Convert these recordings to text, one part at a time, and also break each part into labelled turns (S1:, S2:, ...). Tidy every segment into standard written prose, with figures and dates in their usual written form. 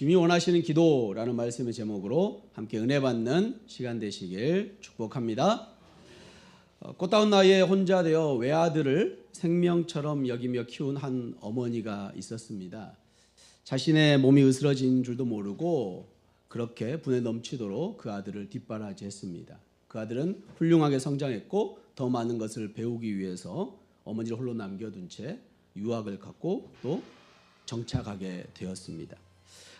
S1: 주님이 원하시는 기도라는 말씀의 제목으로 함께 은혜 받는 시간 되시길 축복합니다. 꽃다운 나이에 혼자 되어 외아들을 생명처럼 여기며 키운 한 어머니가 있었습니다. 자신의 몸이 으스러진 줄도 모르고 그렇게 분에 넘치도록 그 아들을 뒷바라지했습니다. 그 아들은 훌륭하게 성장했고 더 많은 것을 배우기 위해서 어머니를 홀로 남겨둔 채 유학을 갔고 또 정착하게 되었습니다.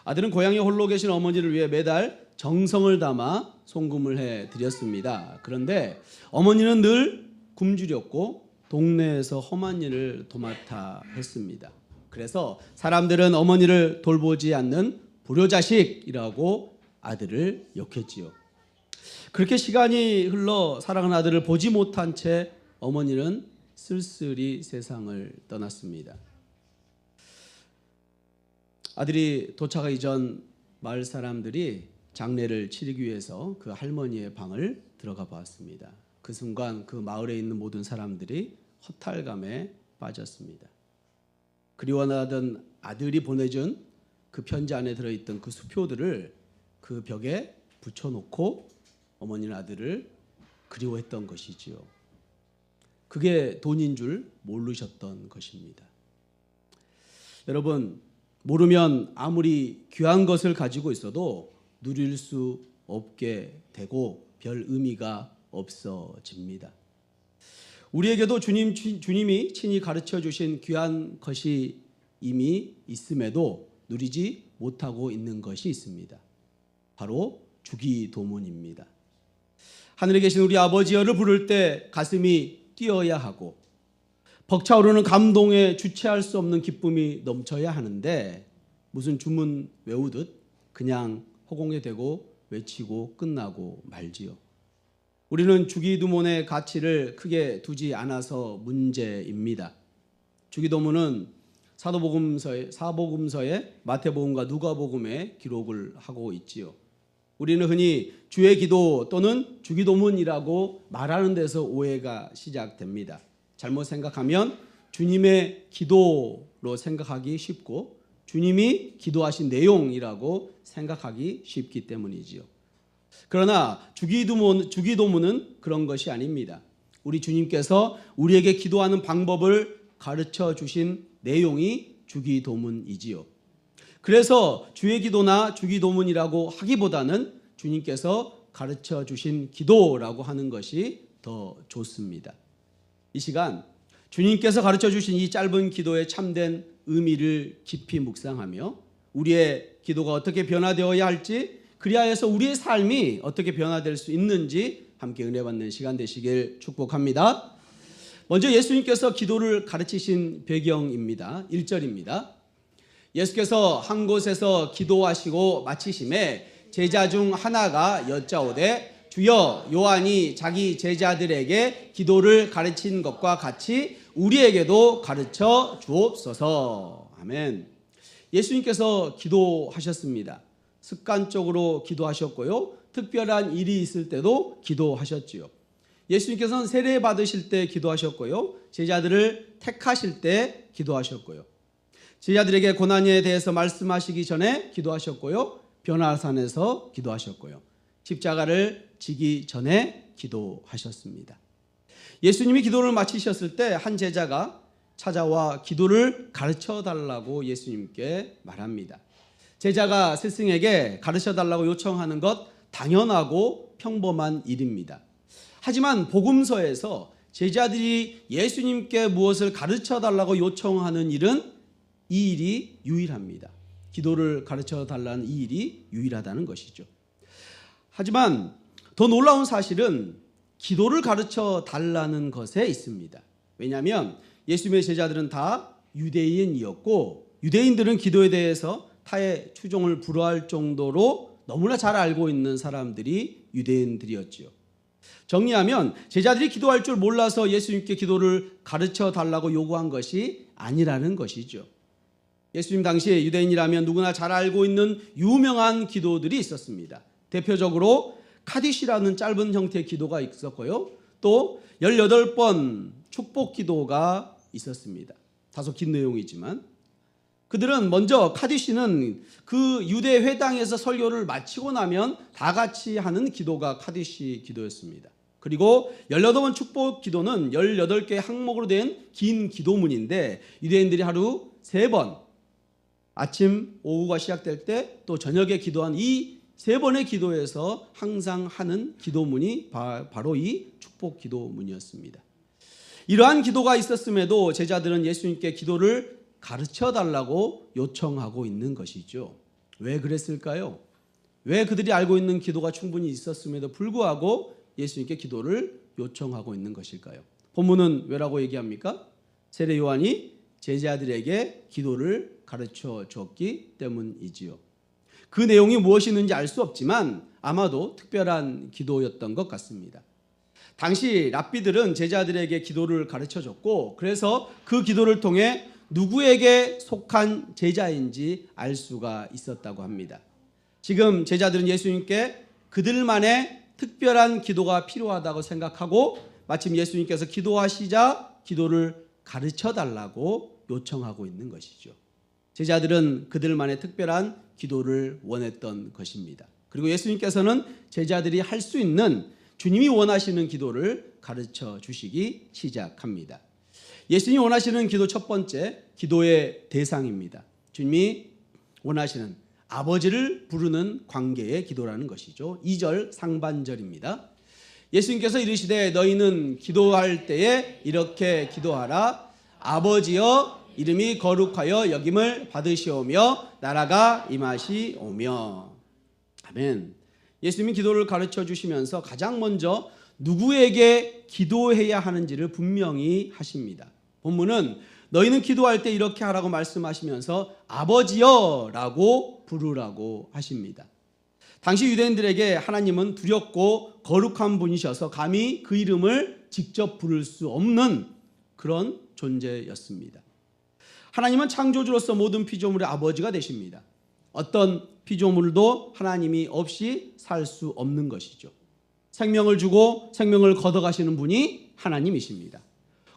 S1: 아들은 고향에 홀로 계신 어머니를 위해 매달 정성을 담아 송금을 해드렸습니다. 그런데 어머니는 늘 굶주렸고 동네에서 험한 일을 도맡아 했습니다. 그래서 사람들은 어머니를 돌보지 않는 불효자식이라고 아들을 욕했지요. 그렇게 시간이 흘러 사랑하는 아들을 보지 못한 채 어머니는 쓸쓸히 세상을 떠났습니다. 아들이 도착하기 전 마을 사람들이 장례를 치르기 위해서 그 할머니의 방을 들어가 보았습니다. 그 순간 그 마을에 있는 모든 사람들이 허탈감에 빠졌습니다. 그리워하던 아들이 보내준 그 편지 안에 들어있던 그 수표들을 그 벽에 붙여놓고 어머니는 아들을 그리워했던 것이지요. 그게 돈인 줄 모르셨던 것입니다. 여러분, 모르면 아무리 귀한 것을 가지고 있어도 누릴 수 없게 되고 별 의미가 없어집니다. 우리에게도 주님이 친히 가르쳐 주신 귀한 것이 이미 있음에도 누리지 못하고 있는 것이 있습니다. 바로 주기도문입니다. 하늘에 계신 우리 아버지여를 부를 때 가슴이 뛰어야 하고 벅차오르는 감동에 주체할 수 없는 기쁨이 넘쳐야 하는데 무슨 주문 외우듯 그냥 허공에 대고 외치고 끝나고 말지요. 우리는 주기도문의 가치를 크게 두지 않아서 문제입니다. 주기도문은 사복음서에 마태복음과 누가복음에 기록을 하고 있지요. 우리는 흔히 주의 기도 또는 주기도문이라고 말하는 데서 오해가 시작됩니다. 잘못 생각하면 주님의 기도로 생각하기 쉽고 주님이 기도하신 내용이라고 생각하기 쉽기 때문이지요. 그러나 주기도문은 그런 것이 아닙니다. 우리 주님께서 우리에게 기도하는 방법을 가르쳐 주신 내용이 주기도문이지요. 그래서 주의 기도나 주기도문이라고 하기보다는 주님께서 가르쳐 주신 기도라고 하는 것이 더 좋습니다. 이 시간 주님께서 가르쳐 주신 이 짧은 기도의 참된 의미를 깊이 묵상하며 우리의 기도가 어떻게 변화되어야 할지 그리하여서 우리의 삶이 어떻게 변화될 수 있는지 함께 은혜 받는 시간 되시길 축복합니다. 먼저 예수님께서 기도를 가르치신 배경입니다. 1절입니다. 예수께서 한 곳에서 기도하시고 마치심에 제자 중 하나가 여짜오되 주여 요한이 자기 제자들에게 기도를 가르친 것과 같이 우리에게도 가르쳐 주옵소서. 아멘. 예수님께서 기도하셨습니다. 습관적으로 기도하셨고요. 특별한 일이 있을 때도 기도하셨지요. 예수님께서는 세례 받으실 때 기도하셨고요. 제자들을 택하실 때 기도하셨고요. 제자들에게 고난에 대해서 말씀하시기 전에 기도하셨고요. 변화산에서 기도하셨고요. 십자가를 지기 전에 기도하셨습니다. 예수님이 기도를 마치셨을 때 한 제자가 찾아와 기도를 가르쳐 달라고 예수님께 말합니다. 제자가 스승에게 가르쳐 달라고 요청하는 것 당연하고 평범한 일입니다. 하지만 복음서에서 제자들이 예수님께 무엇을 가르쳐 달라고 요청하는 일은 이 일이 유일합니다. 기도를 가르쳐 달라는 이 일이 유일하다는 것이죠. 하지만 더 놀라운 사실은 기도를 가르쳐 달라는 것에 있습니다. 왜냐하면 예수님의 제자들은 다 유대인이었고 유대인들은 기도에 대해서 타의 추종을 불허할 정도로 너무나 잘 알고 있는 사람들이 유대인들이었지요. 정리하면 제자들이 기도할 줄 몰라서 예수님께 기도를 가르쳐 달라고 요구한 것이 아니라는 것이죠. 예수님 당시에 유대인이라면 누구나 잘 알고 있는 유명한 기도들이 있었습니다. 대표적으로 카디시라는 짧은 형태의 기도가 있었고요. 또 18번 축복 기도가 있었습니다. 다소 긴 내용이지만 그들은 먼저 카디시는 그 유대 회당에서 설교를 마치고 나면 다 같이 하는 기도가 카디시 기도였습니다. 그리고 18번 축복 기도는 18개의 항목으로 된 긴 기도문인데 유대인들이 하루 3번 아침, 오후가 시작될 때 또 저녁에 기도한 이 3번의 기도에서 항상 하는 기도문이 바로 이 축복 기도문이었습니다. 이러한 기도가 있었음에도 제자들은 예수님께 기도를 가르쳐 달라고 요청하고 있는 것이죠. 왜 그랬을까요? 왜 그들이 알고 있는 기도가 충분히 있었음에도 불구하고 예수님께 기도를 요청하고 있는 것일까요? 본문은 왜라고 얘기합니까? 세례 요한이 제자들에게 기도를 가르쳐 줬기 때문이지요. 그 내용이 무엇이었는지 알 수 없지만 아마도 특별한 기도였던 것 같습니다. 당시 랍비들은 제자들에게 기도를 가르쳐 줬고 그래서 그 기도를 통해 누구에게 속한 제자인지 알 수가 있었다고 합니다. 지금 제자들은 예수님께 그들만의 특별한 기도가 필요하다고 생각하고 마침 예수님께서 기도하시자 기도를 가르쳐 달라고 요청하고 있는 것이죠. 제자들은 그들만의 특별한 기도를 원했던 것입니다. 그리고 예수님께서는 제자들이 할 수 있는 주님이 원하시는 기도를 가르쳐 주시기 시작합니다. 예수님이 원하시는 기도 첫 번째, 기도의 대상입니다. 주님이 원하시는 아버지를 부르는 관계의 기도라는 것이죠. 2절 상반절입니다. 예수님께서 이르시되 너희는 기도할 때에 이렇게 기도하라. 아버지여 이름이 거룩하여 여김을 받으시오며 나라가 임하시오며. 아멘. 예수님이 기도를 가르쳐 주시면서 가장 먼저 누구에게 기도해야 하는지를 분명히 하십니다. 본문은 너희는 기도할 때 이렇게 하라고 말씀하시면서 아버지여 라고 부르라고 하십니다. 당시 유대인들에게 하나님은 두렵고 거룩한 분이셔서 감히 그 이름을 직접 부를 수 없는 그런 존재였습니다. 하나님은 창조주로서 모든 피조물의 아버지가 되십니다. 어떤 피조물도 하나님이 없이 살 수 없는 것이죠. 생명을 주고 생명을 걷어가시는 분이 하나님이십니다.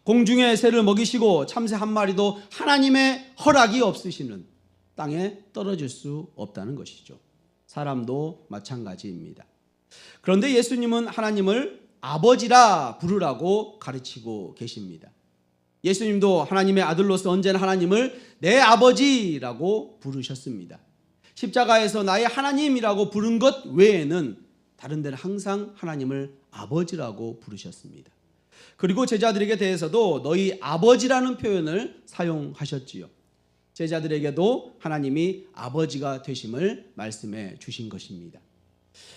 S1: 공중의 새를 먹이시고 참새 한 마리도 하나님의 허락이 없으시는 땅에 떨어질 수 없다는 것이죠. 사람도 마찬가지입니다. 그런데 예수님은 하나님을 아버지라 부르라고 가르치고 계십니다. 예수님도 하나님의 아들로서 언제나 하나님을 내 아버지라고 부르셨습니다. 십자가에서 나의 하나님이라고 부른 것 외에는 다른 데는 항상 하나님을 아버지라고 부르셨습니다. 그리고 제자들에게 대해서도 너희 아버지라는 표현을 사용하셨지요. 제자들에게도 하나님이 아버지가 되심을 말씀해 주신 것입니다.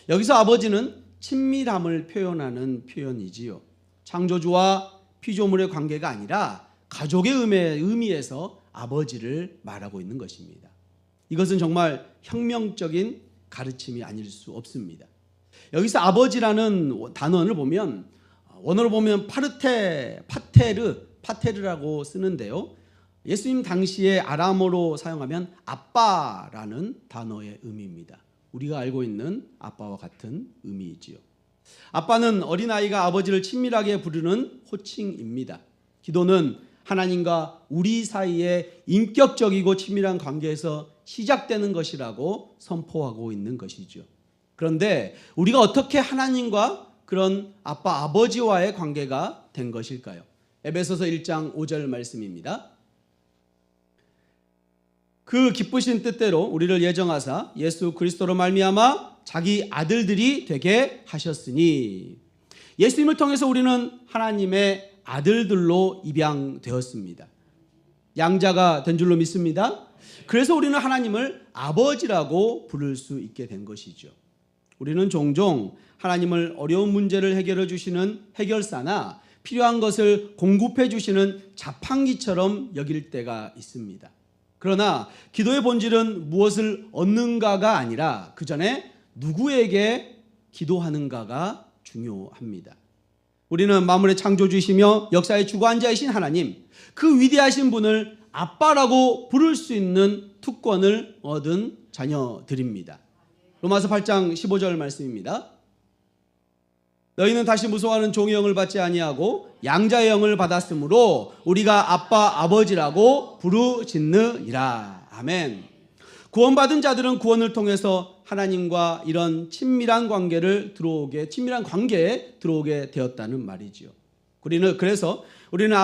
S1: 여기서 아버지는 친밀함을 표현하는 표현이지요. 창조주와 피조물의 관계가 아니라 가족의 의미에서 아버지를 말하고 있는 것입니다. 이것은 정말 혁명적인 가르침이 아닐 수 없습니다. 여기서 아버지라는 단어를 보면 원어로 보면 파테르라고 쓰는데요. 예수님 당시에 아람어로 사용하면 아빠라는 단어의 의미입니다. 우리가 알고 있는 아빠와 같은 의미이지요. 아빠는 어린아이가 아버지를 친밀하게 부르는 호칭입니다. 기도는 하나님과 우리 사이의 인격적이고 친밀한 관계에서 시작되는 것이라고 선포하고 있는 것이죠. 그런데 우리가 어떻게 하나님과 그런 아빠, 아버지와의 관계가 된 것일까요? 에베소서 1장 5절 말씀입니다. 그 기쁘신 뜻대로 우리를 예정하사 예수 그리스도로 말미암아 자기 아들들이 되게 하셨으니 예수님을 통해서 우리는 하나님의 아들들로 입양되었습니다. 양자가 된 줄로 믿습니다. 그래서 우리는 하나님을 아버지라고 부를 수 있게 된 것이죠. 우리는 종종 하나님을 어려운 문제를 해결해 주시는 해결사나 필요한 것을 공급해 주시는 자판기처럼 여길 때가 있습니다. 그러나 기도의 본질은 무엇을 얻는가가 아니라 그 전에 누구에게 기도하는가가 중요합니다. 우리는 만물의 창조주이시며 역사의 주관자이신 하나님, 그 위대하신 분을 아빠라고 부를 수 있는 특권을 얻은 자녀들입니다. 로마서 8장 15절 말씀입니다. 너희는 다시 무서워하는 종의 영을 받지 아니하고 양자의 영을 받았으므로 우리가 아빠 아버지라고 부르짖느니라. 아멘. 구원받은 자들은 구원을 통해서 하나님과 이런 친밀한 관계에 들어오게 되었다는 말이지요. 그래서 우리는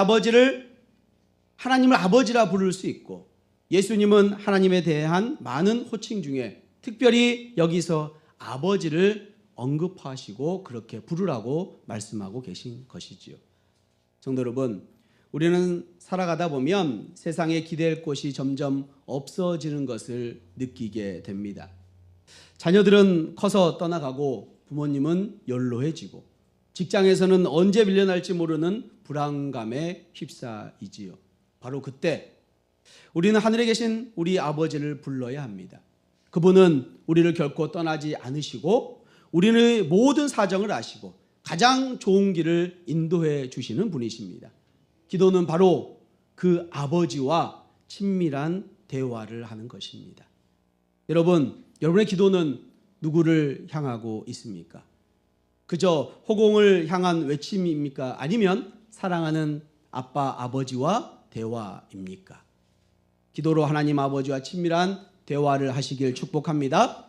S1: 하나님을 아버지라 부를 수 있고, 예수님은 하나님에 대한 많은 호칭 중에 특별히 여기서 아버지를 언급하시고 그렇게 부르라고 말씀하고 계신 것이지요. 성도 여러분, 우리는 살아가다 보면 세상에 기댈 곳이 점점 없어지는 것을 느끼게 됩니다. 자녀들은 커서 떠나가고 부모님은 연로해지고 직장에서는 언제 밀려날지 모르는 불안감에 휩싸이지요. 바로 그때 우리는 하늘에 계신 우리 아버지를 불러야 합니다. 그분은 우리를 결코 떠나지 않으시고 우리의 모든 사정을 아시고 가장 좋은 길을 인도해 주시는 분이십니다. 기도는 바로 그 아버지와 친밀한 대화를 하는 것입니다. 여러분의 기도는 누구를 향하고 있습니까? 그저 허공을 향한 외침입니까? 아니면 사랑하는 아빠, 아버지와 대화입니까? 기도로 하나님 아버지와 친밀한 대화를 하시길 축복합니다.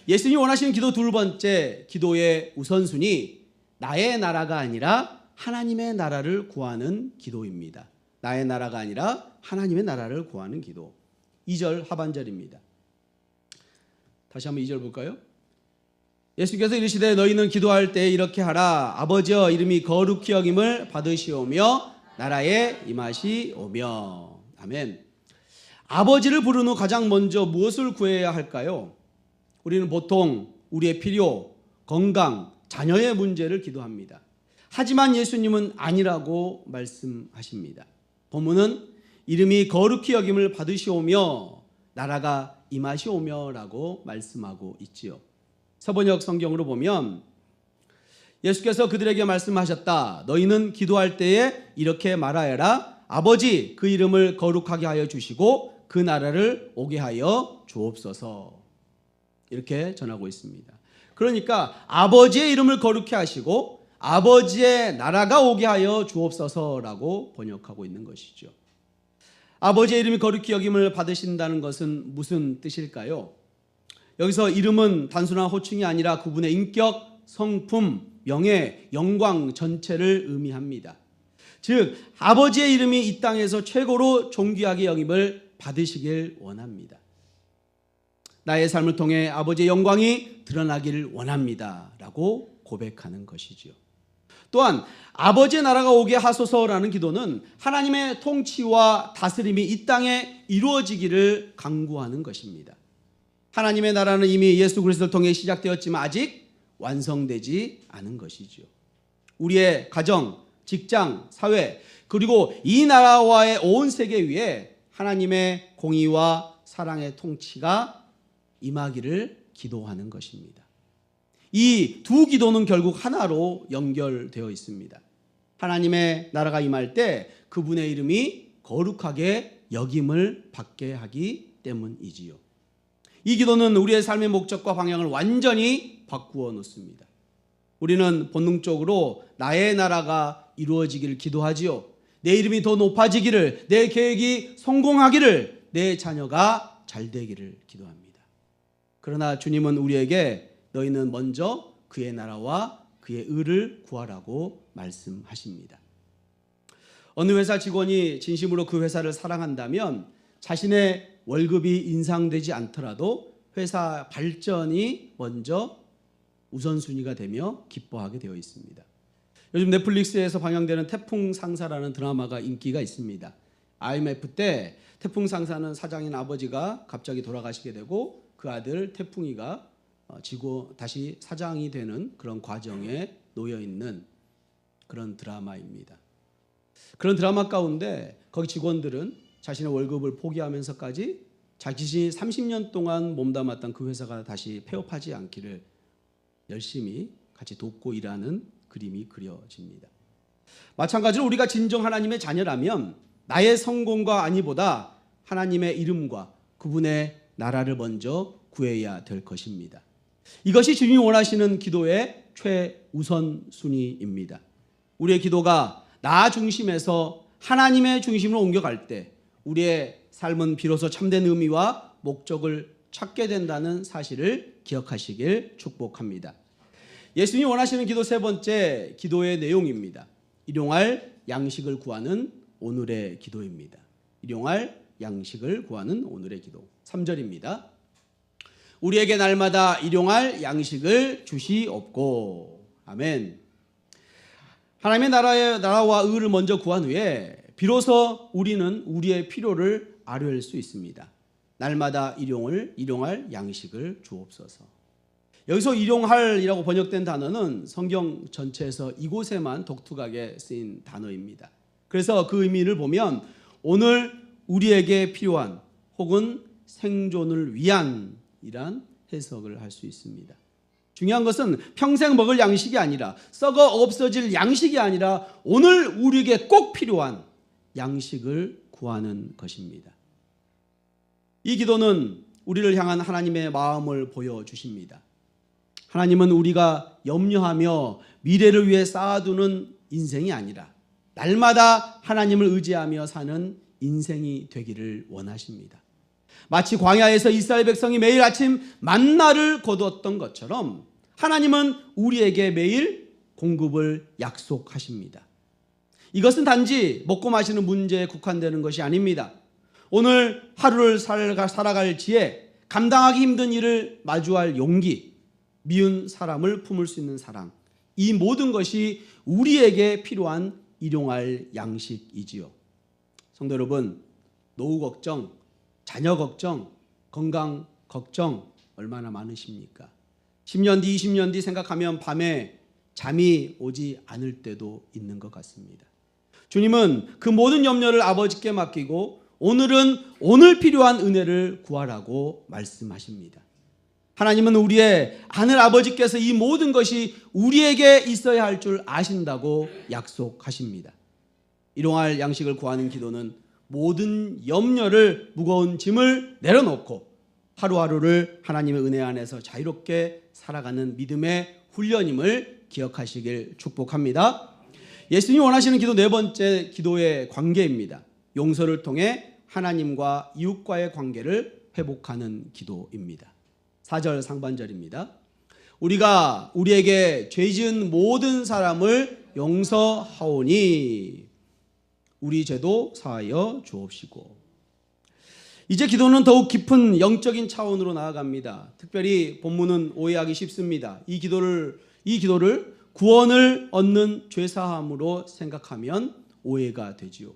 S1: 예수님이 원하시는 기도 두 번째, 기도의 우선순위, 나의 나라가 아니라 하나님의 나라를 구하는 기도입니다. 나의 나라가 아니라 하나님의 나라를 구하는 기도. 2절 하반절입니다. 다시 한번 2절 볼까요? 예수께서 이르시되 너희는 기도할 때 이렇게 하라. 아버지여 이름이 거룩히 여김을 받으시오며 나라에 임하시오며. 아멘. 아버지를 부른 후 가장 먼저 무엇을 구해야 할까요? 우리는 보통 우리의 필요, 건강, 자녀의 문제를 기도합니다. 하지만 예수님은 아니라고 말씀하십니다. 본문은 이름이 거룩히 여김을 받으시오며 나라가 임하시오며 라고 말씀하고 있지요. 서번역 성경으로 보면 예수께서 그들에게 말씀하셨다. 너희는 기도할 때에 이렇게 말하여라. 아버지 그 이름을 거룩하게 하여 주시고 그 나라를 오게 하여 주옵소서. 이렇게 전하고 있습니다. 그러니까 아버지의 이름을 거룩히 하시고 아버지의 나라가 오게 하여 주옵소서라고 번역하고 있는 것이죠. 아버지의 이름이 거룩히 여김을 받으신다는 것은 무슨 뜻일까요? 여기서 이름은 단순한 호칭이 아니라 그분의 인격, 성품, 명예, 영광 전체를 의미합니다. 즉 아버지의 이름이 이 땅에서 최고로 존귀하게 여김을 받으시길 원합니다. 나의 삶을 통해 아버지의 영광이 드러나기를 원합니다 라고 고백하는 것이죠. 또한 아버지의 나라가 오게 하소서라는 기도는 하나님의 통치와 다스림이 이 땅에 이루어지기를 간구하는 것입니다. 하나님의 나라는 이미 예수 그리스도를 통해 시작되었지만 아직 완성되지 않은 것이죠. 우리의 가정, 직장, 사회 그리고 이 나라와의 온 세계 위에 하나님의 공의와 사랑의 통치가 임하기를 기도하는 것입니다. 이 두 기도는 결국 하나로 연결되어 있습니다. 하나님의 나라가 임할 때 그분의 이름이 거룩하게 여김을 받게 하기 때문이지요. 이 기도는 우리의 삶의 목적과 방향을 완전히 바꾸어 놓습니다. 우리는 본능적으로 나의 나라가 이루어지기를 기도하지요. 내 이름이 더 높아지기를, 내 계획이 성공하기를, 내 자녀가 잘 되기를 기도합니다. 그러나 주님은 우리에게 너희는 먼저 그의 나라와 그의 의를 구하라고 말씀하십니다. 어느 회사 직원이 진심으로 그 회사를 사랑한다면 자신의 월급이 인상되지 않더라도 회사 발전이 먼저 우선순위가 되며 기뻐하게 되어 있습니다. 요즘 넷플릭스에서 방영되는 태풍 상사라는 드라마가 인기가 있습니다. IMF 때 태풍 상사는 사장인 아버지가 갑자기 돌아가시게 되고 그 아들 태풍이가 다시 사장이 되는 그런 과정에 놓여 있는 그런 드라마입니다. 그런 드라마 가운데 거기 직원들은 자신의 월급을 포기하면서까지 자신이 30년 동안 몸담았던 그 회사가 다시 폐업하지 않기를 열심히 같이 돕고 일하는 그림이 그려집니다. 마찬가지로 우리가 진정 하나님의 자녀라면 나의 성공과 안위보다 하나님의 이름과 그분의 나라를 먼저 구해야 될 것입니다. 이것이 주님이 원하시는 기도의 최우선순위입니다. 우리의 기도가 나 중심에서 하나님의 중심으로 옮겨갈 때 우리의 삶은 비로소 참된 의미와 목적을 찾게 된다는 사실을 기억하시길 축복합니다. 예수님이 원하시는 기도 세 번째 기도의 내용입니다. 일용할 양식을 구하는 오늘의 기도입니다. 일용할 양식을 구하는 오늘의 기도. 3절입니다. 우리에게 날마다 일용할 양식을 주시옵고. 아멘. 하나님의 나라와 의를 먼저 구한 후에 비로소 우리는 우리의 필요를 아뢰할 수 있습니다. 날마다 일용할 양식을 주옵소서. 여기서 일용할이라고 번역된 단어는 성경 전체에서 이곳에만 독특하게 쓰인 단어입니다. 그래서 그 의미를 보면 오늘 우리에게 필요한 혹은 생존을 위한 이란 해석을 할 수 있습니다. 중요한 것은 평생 먹을 양식이 아니라 썩어 없어질 양식이 아니라 오늘 우리에게 꼭 필요한 양식을 구하는 것입니다. 이 기도는 우리를 향한 하나님의 마음을 보여주십니다. 하나님은 우리가 염려하며 미래를 위해 쌓아두는 인생이 아니라 날마다 하나님을 의지하며 사는 인생이 되기를 원하십니다. 마치 광야에서 이스라엘 백성이 매일 아침 만나를 거두었던 것처럼 하나님은 우리에게 매일 공급을 약속하십니다. 이것은 단지 먹고 마시는 문제에 국한되는 것이 아닙니다. 오늘 하루를 살아갈 지혜, 감당하기 힘든 일을 마주할 용기, 미운 사람을 품을 수 있는 사랑, 이 모든 것이 우리에게 필요한 일용할 양식이지요. 성도 여러분, 노후 걱정, 자녀 걱정, 건강 걱정 얼마나 많으십니까? 10년 뒤, 20년 뒤 생각하면 밤에 잠이 오지 않을 때도 있는 것 같습니다. 주님은 그 모든 염려를 아버지께 맡기고 오늘은 오늘 필요한 은혜를 구하라고 말씀하십니다. 하나님은 우리의 하늘 아버지께서 이 모든 것이 우리에게 있어야 할 줄 아신다고 약속하십니다. 일용할 양식을 구하는 기도는 모든 염려를, 무거운 짐을 내려놓고 하루하루를 하나님의 은혜 안에서 자유롭게 살아가는 믿음의 훈련임을 기억하시길 축복합니다. 예수님이 원하시는 기도 네 번째 기도의 관계입니다. 용서를 통해 하나님과 이웃과의 관계를 회복하는 기도입니다. 4절 상반절입니다. 우리가 우리에게 죄 지은 모든 사람을 용서하오니 우리 죄도 사하여 주옵시고. 이제 기도는 더욱 깊은 영적인 차원으로 나아갑니다. 특별히 본문은 오해하기 쉽습니다. 이 기도를 구원을 얻는 죄사함으로 생각하면 오해가 되지요.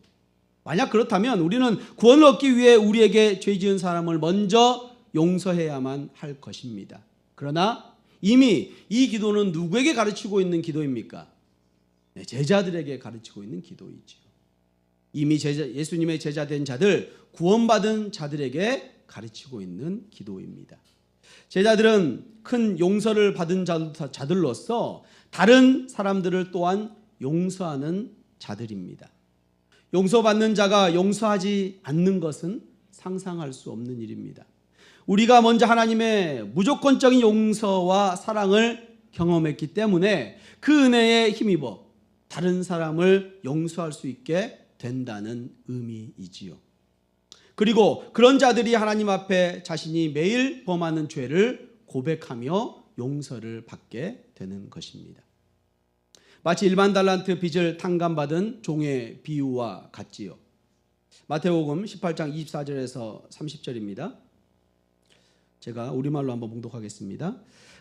S1: 만약 그렇다면 우리는 구원을 얻기 위해 우리에게 죄 지은 사람을 먼저 용서해야만 할 것입니다. 그러나 이미 이 기도는 누구에게 가르치고 있는 기도입니까? 네, 제자들에게 가르치고 있는 기도이지요. 이미 예수님의 제자된 자들, 구원받은 자들에게 가르치고 있는 기도입니다. 제자들은 큰 용서를 받은 자들로서 다른 사람들을 또한 용서하는 자들입니다. 용서받는 자가 용서하지 않는 것은 상상할 수 없는 일입니다. 우리가 먼저 하나님의 무조건적인 용서와 사랑을 경험했기 때문에 그 은혜에 힘입어 다른 사람을 용서할 수 있게 된다는 의미이지요. 그리고 그런 자들이 하나님 앞에 자신이 매일 범하는 죄를 고백하며 용서를 받게 되는 것입니다. 마치 일반 달란트 빚을 탕감받은 종의 비유와 같지요. 마태복음 18장 24절에서 30절입니다. 제가 우리말로 한번 봉독하겠습니다.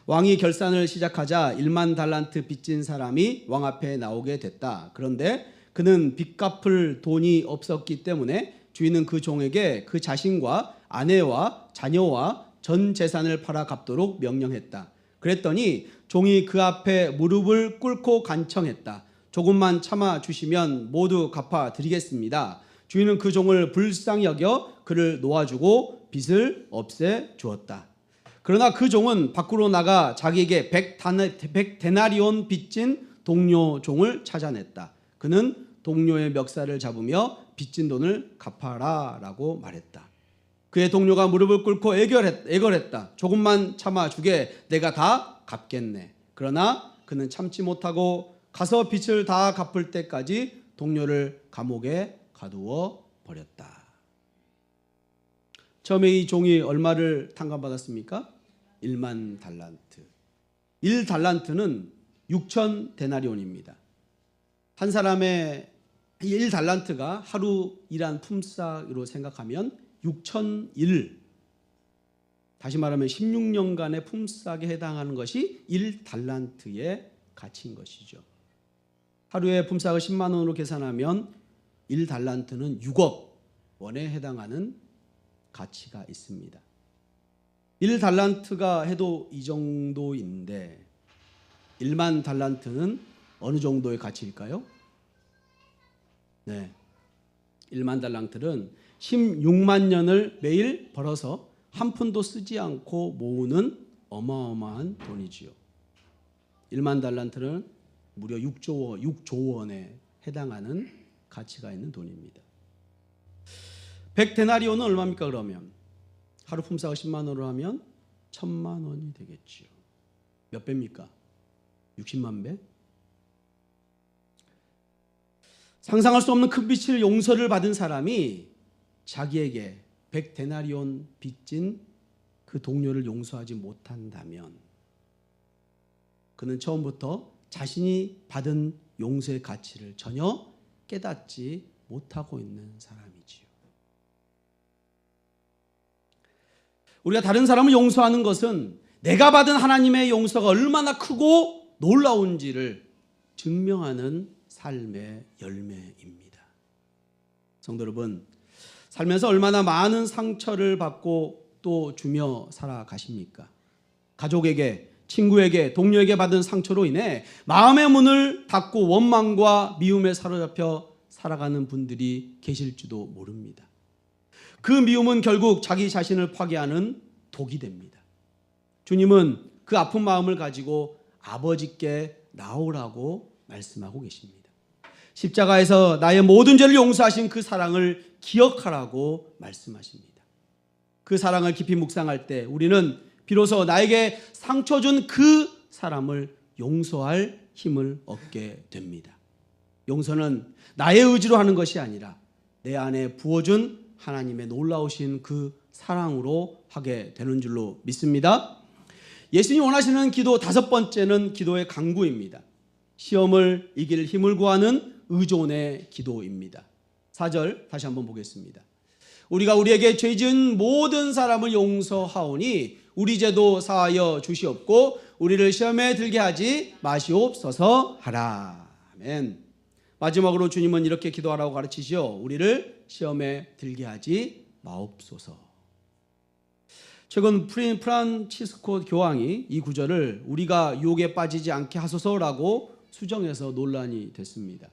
S1: 왕이 결산을 시작하자 1만 달란트 빚진 사람이 왕 앞에 나오게 됐다. 그런데 그는 빚 갚을 돈이 없었기 때문에 주인은 그 종에게 그 자신과 아내와 자녀와 전 재산을 팔아 갚도록 명령했다. 그랬더니 종이 그 앞에 무릎을 꿇고 간청했다. 조금만 참아 주시면 모두 갚아 드리겠습니다. 주인은 그 종을 불쌍히 여겨 그를 놓아주고 빚을 없애 주었다. 그러나 그 종은 밖으로 나가 자기에게 100데나리온 빚진 동료 종을 찾아냈다. 그는 동료의 멱살을 잡으며 빚진 돈을 갚아라 라고 말했다. 그의 동료가 무릎을 꿇고 애걸했다. 조금만 참아주게, 내가 다 갚겠네. 그러나 그는 참지 못하고 가서 빚을 다 갚을 때까지 동료를 감옥에 가두어 버렸다. 처음에 이 종이 얼마를 탕감받았습니까? 1만 달란트. 1달란트는 6천 데나리온입니다. 한 사람의 1달란트가 하루 일한 품삯으로 생각하면 6,001, 다시 말하면 16년간의 품삯에 해당하는 것이 1달란트의 가치인 것이죠. 하루의 품삯을 10만 원으로 계산하면 1달란트는 6억 원에 해당하는 가치가 있습니다. 1달란트가 해도 이 정도인데 1만 달란트는 어느 정도의 가치일까요? 네, 1만 달란트는 16만 년을 매일 벌어서 한 푼도 쓰지 않고 모으는 어마어마한 돈이지요. 1만 달란트는 무려 6조 원에 해당하는 가치가 있는 돈입니다. 100데나리온은 얼마입니까 그러면? 하루 품삯을 10만 원으로 하면 1,000만 원이 되겠지요. 몇 배입니까? 60만 배? 상상할 수 없는 큰 빚을 용서를 받은 사람이 자기에게 100데나리온 빚진 그 동료를 용서하지 못한다면 그는 처음부터 자신이 받은 용서의 가치를 전혀 깨닫지 못하고 있는 사람이지요. 우리가 다른 사람을 용서하는 것은 내가 받은 하나님의 용서가 얼마나 크고 놀라운지를 증명하는 삶의 열매입니다. 성도 여러분, 살면서 얼마나 많은 상처를 받고 또 주며 살아가십니까? 가족에게, 친구에게, 동료에게 받은 상처로 인해 마음의 문을 닫고 원망과 미움에 사로잡혀 살아가는 분들이 계실지도 모릅니다. 그 미움은 결국 자기 자신을 파괴하는 독이 됩니다. 주님은 그 아픈 마음을 가지고 아버지께 나오라고 말씀하고 계십니다. 십자가에서 나의 모든 죄를 용서하신 그 사랑을 기억하라고 말씀하십니다. 그 사랑을 깊이 묵상할 때 우리는 비로소 나에게 상처 준 그 사람을 용서할 힘을 얻게 됩니다. 용서는 나의 의지로 하는 것이 아니라 내 안에 부어준 하나님의 놀라우신 그 사랑으로 하게 되는 줄로 믿습니다. 예수님이 원하시는 기도 다섯 번째는 기도의 강구입니다. 시험을 이길 힘을 구하는 의존의 기도입니다. 4절 다시 한번 보겠습니다. 우리가 우리에게 죄 지은 모든 사람을 용서하오니 우리 죄도 사하여 주시옵고 우리를 시험에 들게 하지 마시옵소서 하라. 아멘. 마지막으로 주님은 이렇게 기도하라고 가르치시오. 우리를 시험에 들게 하지 마옵소서. 최근 프란치스코 교황이 이 구절을 우리가 유혹에 빠지지 않게 하소서라고 수정해서 논란이 됐습니다.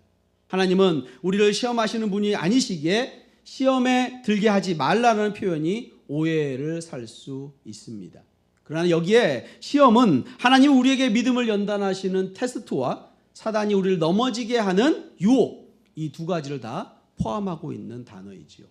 S1: 하나님은 우리를 시험하시는 분이 아니시기에 시험에 들게 하지 말라는 표현이 오해를 살 수 있습니다. 그러나 여기에 시험은 하나님이 우리에게 믿음을 연단하시는 테스트와 사단이 우리를 넘어지게 하는 유혹, 이 두 가지를 다 포함하고 있는 단어이지요.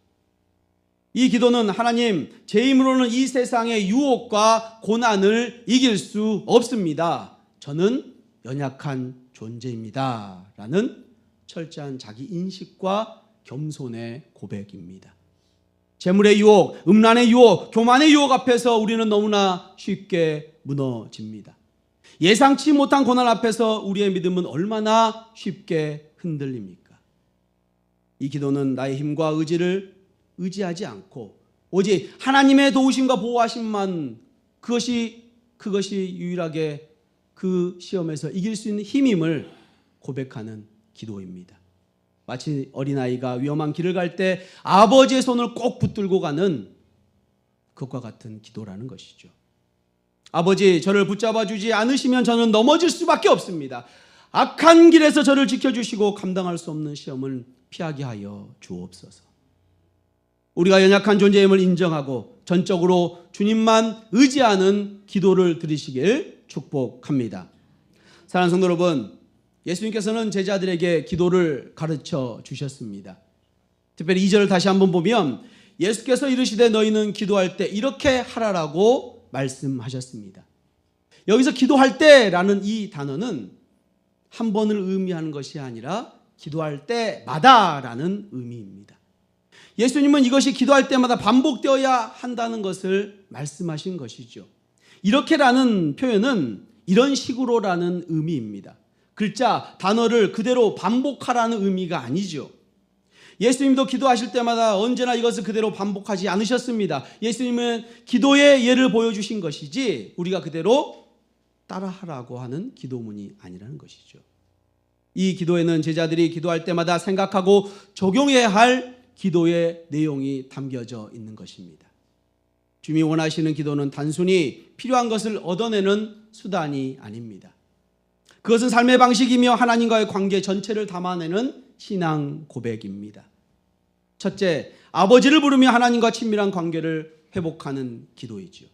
S1: 이 기도는 하나님, 제 힘으로는 이 세상의 유혹과 고난을 이길 수 없습니다. 저는 연약한 존재입니다. 라는 철저한 자기 인식과 겸손의 고백입니다. 재물의 유혹, 음란의 유혹, 교만의 유혹 앞에서 우리는 너무나 쉽게 무너집니다. 예상치 못한 고난 앞에서 우리의 믿음은 얼마나 쉽게 흔들립니까? 이 기도는 나의 힘과 의지를 의지하지 않고 오직 하나님의 도우심과 보호하심만 그것이 유일하게 그 시험에서 이길 수 있는 힘임을 고백하는 기도입니다. 마치 어린아이가 위험한 길을 갈 때 아버지의 손을 꼭 붙들고 가는 그것과 같은 기도라는 것이죠. 아버지, 저를 붙잡아 주지 않으시면 저는 넘어질 수밖에 없습니다. 악한 길에서 저를 지켜주시고 감당할 수 없는 시험을 피하게 하여 주옵소서. 우리가 연약한 존재임을 인정하고 전적으로 주님만 의지하는 기도를 드리시길 축복합니다. 사랑하는 성도 여러분, 예수님께서는 제자들에게 기도를 가르쳐 주셨습니다. 특별히 2절을 다시 한번 보면 예수께서 이르시되 너희는 기도할 때 이렇게 하라라고 말씀하셨습니다. 여기서 기도할 때라는 이 단어는 한 번을 의미하는 것이 아니라 기도할 때마다라는 의미입니다. 예수님은 이것이 기도할 때마다 반복되어야 한다는 것을 말씀하신 것이죠. 이렇게라는 표현은 이런 식으로라는 의미입니다. 글자, 단어를 그대로 반복하라는 의미가 아니죠. 예수님도 기도하실 때마다 언제나 이것을 그대로 반복하지 않으셨습니다. 예수님은 기도의 예를 보여주신 것이지 우리가 그대로 따라하라고 하는 기도문이 아니라는 것이죠. 이 기도에는 제자들이 기도할 때마다 생각하고 적용해야 할 기도의 내용이 담겨져 있는 것입니다. 주님이 원하시는 기도는 단순히 필요한 것을 얻어내는 수단이 아닙니다. 그것은 삶의 방식이며 하나님과의 관계 전체를 담아내는 신앙 고백입니다. 첫째, 아버지를 부르며 하나님과 친밀한 관계를 회복하는 기도이지요.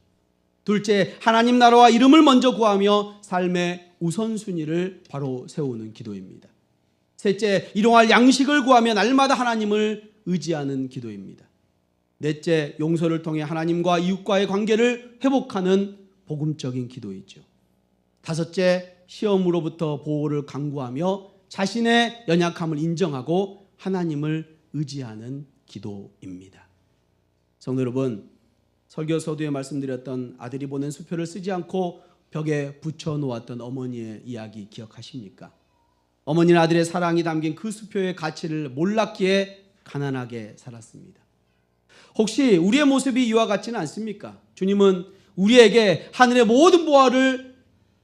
S1: 둘째, 하나님 나라와 이름을 먼저 구하며 삶의 우선순위를 바로 세우는 기도입니다. 셋째, 일용할 양식을 구하며 날마다 하나님을 의지하는 기도입니다. 넷째, 용서를 통해 하나님과 이웃과의 관계를 회복하는 복음적인 기도이죠. 다섯째, 시험으로부터 보호를 강구하며 자신의 연약함을 인정하고 하나님을 의지하는 기도입니다. 성도 여러분, 설교 서두에 말씀드렸던 아들이 보낸 수표를 쓰지 않고 벽에 붙여놓았던 어머니의 이야기 기억하십니까? 어머니는 아들의 사랑이 담긴 그 수표의 가치를 몰랐기에 가난하게 살았습니다. 혹시 우리의 모습이 이와 같지는 않습니까? 주님은 우리에게 하늘의 모든 보화를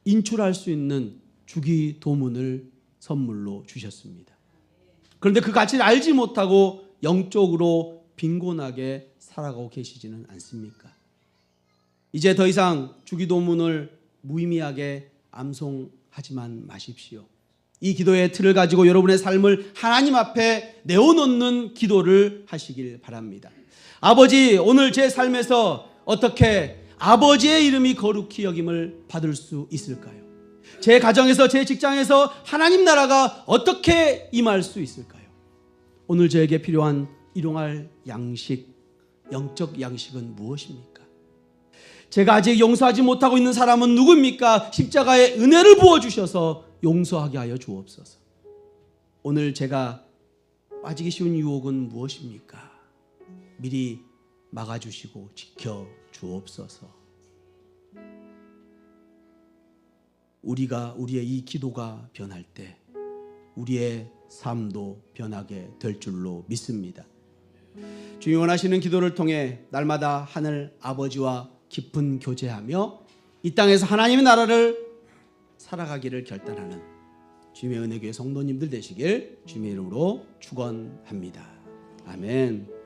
S1: 인출할 수 있는 주기도문을 선물로 주셨습니다. 그런데 그 가치를 알지 못하고 영적으로 빈곤하게 살아가고 계시지는 않습니까? 이제 더 이상 주기도문을 무의미하게 암송하지만 마십시오. 이 기도의 틀을 가지고 여러분의 삶을 하나님 앞에 내어놓는 기도를 하시길 바랍니다. 아버지, 오늘 제 삶에서 어떻게 아버지의 이름이 거룩히 여김을 받을 수 있을까요? 제 가정에서, 제 직장에서 하나님 나라가 어떻게 임할 수 있을까요? 오늘 저에게 필요한 일용할 양식, 영적 양식은 무엇입니까? 제가 아직 용서하지 못하고 있는 사람은 누구입니까? 십자가의 은혜를 부어주셔서 용서하게 하여 주옵소서. 오늘 제가 빠지기 쉬운 유혹은 무엇입니까? 미리 막아주시고 지켜주옵소서. 우리의 이 기도가 변할 때 우리의 삶도 변하게 될 줄로 믿습니다. 주님 원하시는 기도를 통해 날마다 하늘 아버지와 깊은 교제하며 이 땅에서 하나님의 나라를 살아가기를 결단하는 주님의 은혜교회 성도님들 되시길 주님의 이름으로 축원합니다. 아멘.